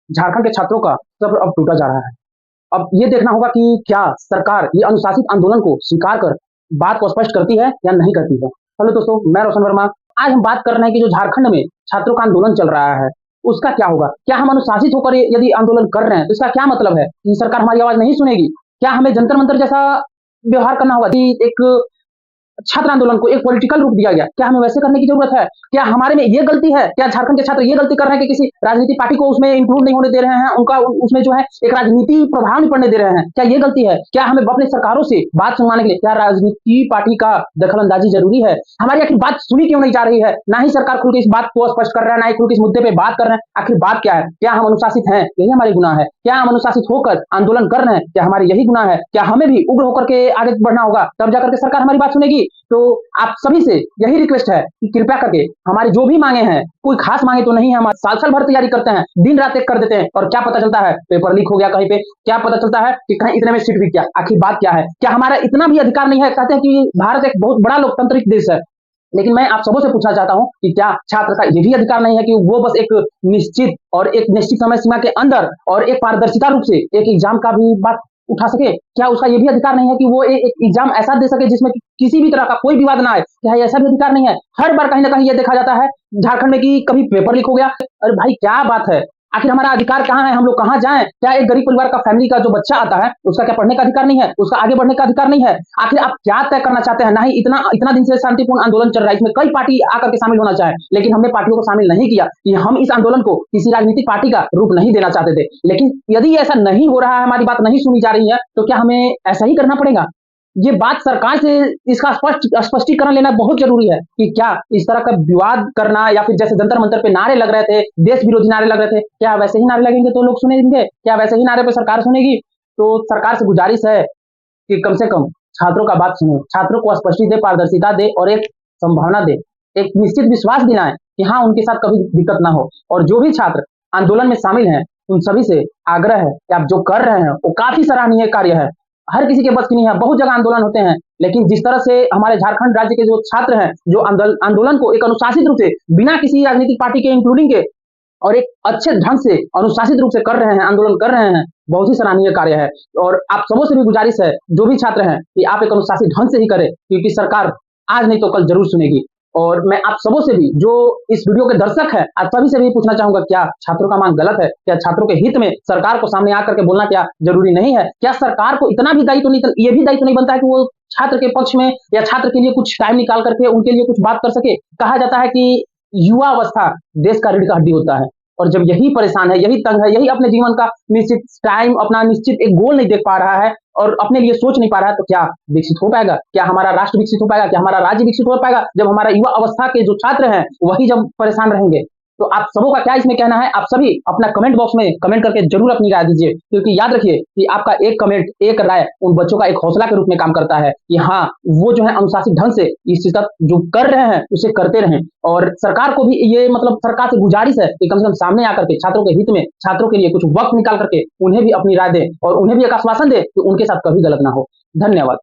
झारखंड के छात्रों का सब्र अब टूटा जा रहा है। अब ये देखना होगा कि क्या सरकार ये अनुशासित आंदोलन को स्वीकार कर बात को स्पष्ट करती है या नहीं करती है। हेलो दोस्तों, मैं रोशन वर्मा। आज हम बात कर रहे हैं कि जो झारखंड में छात्रों का आंदोलन चल रहा है, उसका क्या होगा? क्या हम अनुशासित होकर यदि आंदोलन कर रहे हैं, तो इसका क्या मतलब है कि सरकार हमारी आवाज़ नहीं सुनेगी? क्या हमें जंतर-मंतर जैसा व्यवहार करना होगा कि एक छात्र आंदोलन को एक पॉलिटिकल रूप दिया गया? क्या हमें वैसे करने की जरूरत है? क्या हमारे में ये गलती है? क्या झारखंड के छात्र ये गलती कर रहे हैं कि किसी राजनीतिक पार्टी को उसमें इंक्लूड नहीं होने दे रहे हैं, उनका उसमें जो है एक राजनीति प्रभाव नहीं पड़ने दे रहे हैं? क्या ये गलती है? क्या हमें अपने सरकारों से बात सुनवाने के लिए क्या राजनीति पार्टी का दखल अंदाजी जरूरी है? हमारी आखिर बात सुनी क्यों नहीं जा रही है? ना ही सरकार खुल के इस बात को स्पष्ट कर रहा है, ना ही खुल के इस मुद्दे पे बात कर रहे हैं। आखिर बात क्या है? क्या हम अनुशासित हैं? यही हमारी गुनाह है? क्या हम अनुशासित होकर आंदोलन कर रहे हैं? क्या हमारी यही गुनाह है? क्या हमें भी उग्र होकर के आगे बढ़ना होगा, तब जाकर के सरकार हमारी बात सुनेगी? तो आप सभी से यही रिक्वेस्ट है कि कृपया करके हमारी जो भी मांगे हैं, कोई खास मांगे तो नहीं है, हम साल-साल भर तैयारी करते हैं, दिन-रात एक कर देते हैं और क्या पता चलता है पेपर लीक हो गया कहीं पे, क्या पता चलता है कि कहीं इतने में सीट बिक गया। आखिर बात क्या है? क्या हमारा इतना भी अधिकार नहीं है? कहते हैं कि भारत एक बहुत बड़ा लोकतांत्रिक देश है, लेकिन मैं आप सबों से पूछना चाहता हूं कि क्या छात्र का ये भी अधिकार नहीं है कि वो बस एक निश्चित और एक निश्चित समय सीमा के अंदर और एक पारदर्शिता रूप से एक एग्जाम का भी बात उठा सके? क्या उसका ये भी अधिकार नहीं है कि वो एक एग्जाम ऐसा दे सके जिसमें किसी भी तरह का कोई विवाद ना आए? क्या ऐसा भी अधिकार नहीं है? हर बार कहीं ना कहीं ये देखा जाता है झारखंड में कि कभी पेपर लीक हो गया। अरे भाई, क्या बात है? आखिर हमारा अधिकार कहाँ है? हम लोग कहाँ जाएं? क्या एक गरीब परिवार का फैमिली का जो बच्चा आता है, उसका क्या पढ़ने का अधिकार नहीं है? उसका आगे बढ़ने का अधिकार नहीं है? आखिर आप क्या तय करना चाहते हैं? ना ही इतना इतना दिन से शांतिपूर्ण आंदोलन चल रहा है, इसमें कई पार्टी आकर के शामिल होना चाहे, लेकिन हमने पार्टियों को शामिल नहीं किया कि हम इस आंदोलन को किसी राजनीतिक पार्टी का रूप नहीं देना चाहते थे। लेकिन यदि ऐसा नहीं हो रहा है, हमारी बात नहीं सुनी जा रही है, तो क्या हमें ऐसा ही करना पड़ेगा? ये बात सरकार से इसका स्पष्टीकरण लेना बहुत जरूरी है कि क्या इस तरह का विवाद करना या फिर जैसे जंतर मंतर पे नारे लग रहे थे, देश विरोधी नारे लग रहे थे, क्या वैसे ही नारे लगेंगे तो लोग सुनेंगे? क्या वैसे ही नारे पे सरकार सुनेगी? तो सरकार से गुजारिश है कि कम से कम छात्रों का बात सुने, छात्रों को स्पष्टी दे, पारदर्शिता दे और एक संभावना दे, एक निश्चित विश्वास दिलाएं कि हाँ, उनके साथ कभी दिक्कत ना हो। और जो भी छात्र आंदोलन में शामिल हैं, उन सभी से आग्रह है कि आप जो कर रहे हैं वो काफी सराहनीय कार्य है। हर किसी के बस की नहीं है, बहुत जगह आंदोलन होते हैं, लेकिन जिस तरह से हमारे झारखंड राज्य के जो छात्र हैं, जो आंदोलन को एक अनुशासित रूप से बिना किसी राजनीतिक पार्टी के इंक्लूडिंग के और एक अच्छे ढंग से अनुशासित रूप से कर रहे हैं, आंदोलन कर रहे हैं, बहुत ही सराहनीय कार्य है। और आप सबों से भी गुजारिश है, जो भी छात्र हैं, कि आप एक अनुशासित ढंग से ही करें, क्योंकि सरकार आज नहीं तो कल जरूर सुनेगी। और मैं आप सबों से भी, जो इस वीडियो के दर्शक हैं, आप सभी से भी पूछना चाहूंगा, क्या छात्रों का मांग गलत है? क्या छात्रों के हित में सरकार को सामने आकर के बोलना क्या जरूरी नहीं है? क्या सरकार को इतना भी दायित्व नहीं, ये भी दायित्व नहीं बनता है कि वो छात्र के पक्ष में या छात्र के लिए कुछ टाइम निकाल करके उनके लिए कुछ बात कर सके? कहा जाता है कि युवा अवस्था देश का रीढ़ का हड्डी होता है, और जब यही परेशान है, यही तंग है, यही अपने जीवन का निश्चित टाइम, अपना निश्चित एक गोल नहीं देख पा रहा है और अपने लिए सोच नहीं पा रहा है, तो क्या विकसित हो पाएगा? क्या हमारा राष्ट्र विकसित हो पाएगा? क्या हमारा राज्य विकसित हो पाएगा जब हमारा युवा अवस्था के जो छात्र हैं वही जब परेशान रहेंगे? तो आप सबों का क्या इसमें कहना है? आप सभी अपना कमेंट बॉक्स में कमेंट करके जरूर अपनी राय दीजिए, क्योंकि याद रखिए कि आपका एक कमेंट, एक राय उन बच्चों का एक हौसला के रूप में काम करता है कि हाँ, वो जो है अनुशासित ढंग से इस चीज तक जो कर रहे हैं उसे करते रहें। और सरकार को भी ये, मतलब सरकार से गुजारिश है कि कम से कम सामने आकर के छात्रों के हित में, छात्रों के लिए कुछ वक्त निकाल करके उन्हें भी अपनी राय दें और उन्हें भी एक आश्वासन दे कि उनके साथ कभी गलत ना हो। धन्यवाद।